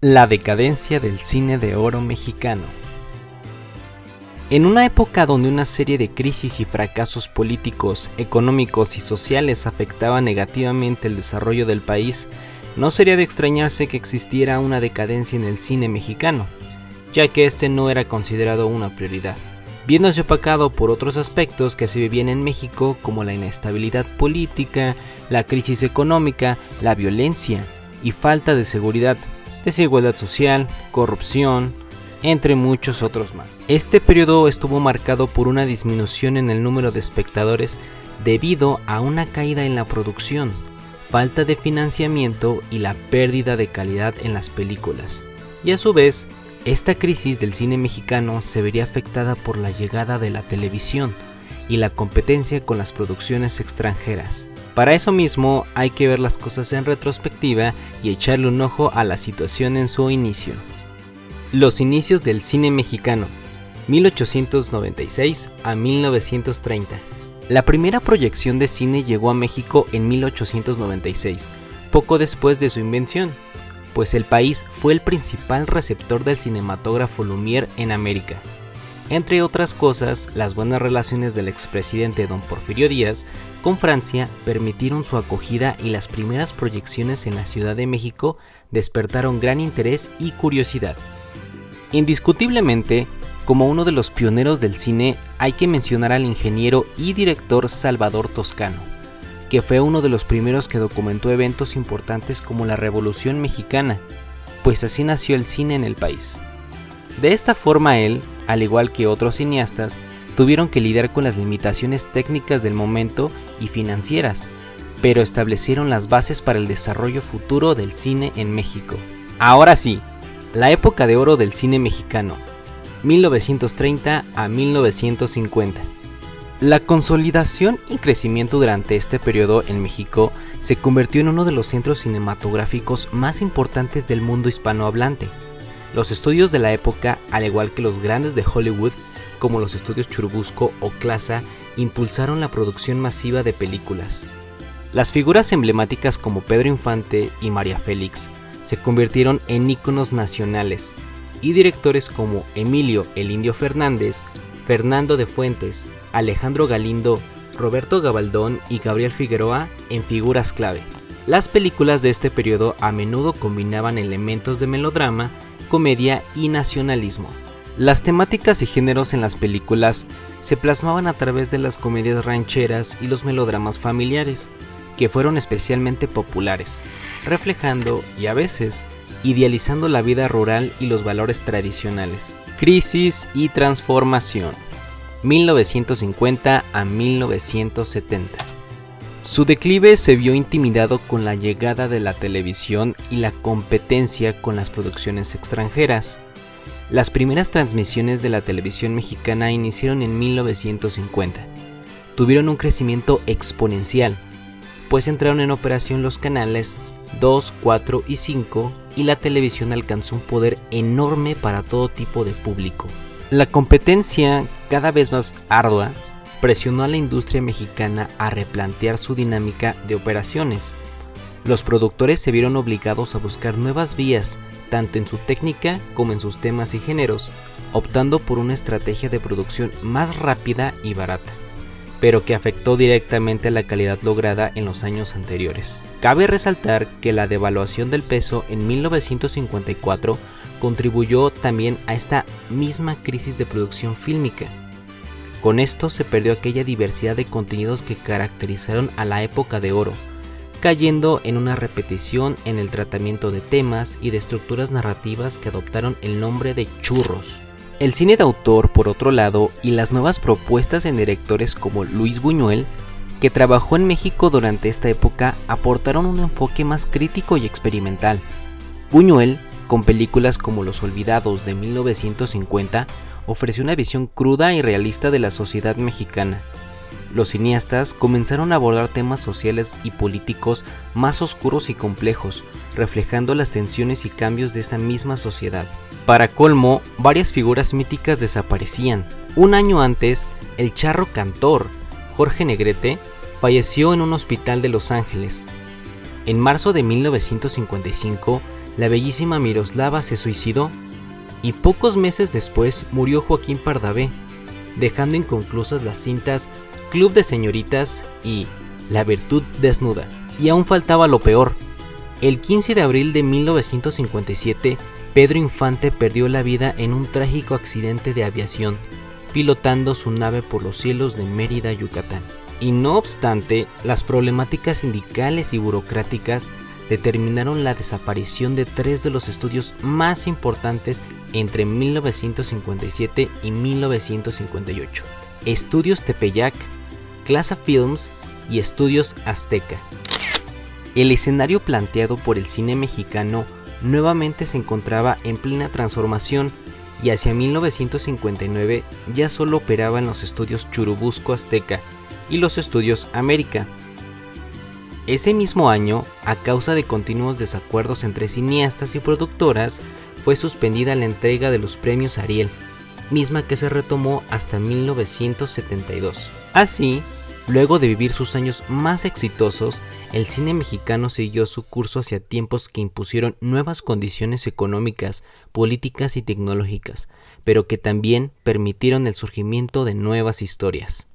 La decadencia del cine de oro mexicano. En una época donde una serie de crisis y fracasos políticos, económicos y sociales afectaban negativamente el desarrollo del país, no sería de extrañarse que existiera una decadencia en el cine mexicano, ya que este no era considerado una prioridad, viéndose opacado por otros aspectos que se vivían en México como la inestabilidad política, la crisis económica, la violencia y falta de seguridad, desigualdad social, corrupción, entre muchos otros más. Este periodo estuvo marcado por una disminución en el número de espectadores debido a una caída en la producción, falta de financiamiento y la pérdida de calidad en las películas. Y a su vez, esta crisis del cine mexicano se vería afectada por la llegada de la televisión y la competencia con las producciones extranjeras. Para eso mismo hay que ver las cosas en retrospectiva y echarle un ojo a la situación en su inicio. Los inicios del cine mexicano, 1896 a 1930. La primera proyección de cine llegó a México en 1896, poco después de su invención, pues el país fue el principal receptor del cinematógrafo Lumière en América. Entre otras cosas, las buenas relaciones del expresidente don Porfirio Díaz con Francia permitieron su acogida y las primeras proyecciones en la Ciudad de México despertaron gran interés y curiosidad. Indiscutiblemente, como uno de los pioneros del cine, hay que mencionar al ingeniero y director Salvador Toscano, que fue uno de los primeros que documentó eventos importantes como la Revolución Mexicana, pues así nació el cine en el país. De esta forma él, al igual que otros cineastas, tuvieron que lidiar con las limitaciones técnicas del momento y financieras, pero establecieron las bases para el desarrollo futuro del cine en México. Ahora sí, la época de oro del cine mexicano, 1930 a 1950. La consolidación y crecimiento durante este periodo en México se convirtió en uno de los centros cinematográficos más importantes del mundo hispanohablante. Los estudios de la época, al igual que los grandes de Hollywood, como los estudios Churubusco o Clasa, impulsaron la producción masiva de películas. Las figuras emblemáticas como Pedro Infante y María Félix se convirtieron en íconos nacionales, y directores como Emilio el Indio Fernández, Fernando de Fuentes, Alejandro Galindo, Roberto Gabaldón y Gabriel Figueroa en figuras clave. Las películas de este periodo a menudo combinaban elementos de melodrama, comedia y nacionalismo. Las temáticas y géneros en las películas se plasmaban a través de las comedias rancheras y los melodramas familiares, que fueron especialmente populares, reflejando y a veces idealizando la vida rural y los valores tradicionales. Crisis y transformación, 1950 a 1970. Su declive se vio intimidado con la llegada de la televisión y la competencia con las producciones extranjeras. Las primeras transmisiones de la televisión mexicana iniciaron en 1950. Tuvieron un crecimiento exponencial, pues entraron en operación los canales 2, 4 y 5 y la televisión alcanzó un poder enorme para todo tipo de público. La competencia, cada vez más ardua, presionó a la industria mexicana a replantear su dinámica de operaciones. Los productores se vieron obligados a buscar nuevas vías, tanto en su técnica como en sus temas y géneros, optando por una estrategia de producción más rápida y barata, pero que afectó directamente a la calidad lograda en los años anteriores. Cabe resaltar que la devaluación del peso en 1954 contribuyó también a esta misma crisis de producción fílmica. Con esto se perdió aquella diversidad de contenidos que caracterizaron a la época de oro, cayendo en una repetición en el tratamiento de temas y de estructuras narrativas que adoptaron el nombre de churros. El cine de autor, por otro lado, y las nuevas propuestas en directores como Luis Buñuel, que trabajó en México durante esta época, aportaron un enfoque más crítico y experimental. Buñuel, con películas como Los Olvidados de 1950, ofreció una visión cruda y realista de la sociedad mexicana. Los cineastas comenzaron a abordar temas sociales y políticos más oscuros y complejos, reflejando las tensiones y cambios de esa misma sociedad. Para colmo, varias figuras míticas desaparecían. Un año antes, el charro cantor, Jorge Negrete, falleció en un hospital de Los Ángeles. En marzo de 1955, la bellísima Miroslava se suicidó y pocos meses después murió Joaquín Pardavé, dejando inconclusas las cintas Club de Señoritas y La Virtud Desnuda. Y aún faltaba lo peor. El 15 de abril de 1957, Pedro Infante perdió la vida en un trágico accidente de aviación, pilotando su nave por los cielos de Mérida, Yucatán. Y no obstante, las problemáticas sindicales y burocráticas determinaron la desaparición de 3 de los estudios más importantes entre 1957 y 1958. Estudios Tepeyac, Clasa Films y Estudios Azteca. El escenario planteado por el cine mexicano nuevamente se encontraba en plena transformación y hacia 1959 ya solo operaban los estudios Churubusco Azteca y los estudios América. Ese mismo año, a causa de continuos desacuerdos entre cineastas y productoras, fue suspendida la entrega de los premios Ariel, misma que se retomó hasta 1972. Así, luego de vivir sus años más exitosos, el cine mexicano siguió su curso hacia tiempos que impusieron nuevas condiciones económicas, políticas y tecnológicas, pero que también permitieron el surgimiento de nuevas historias.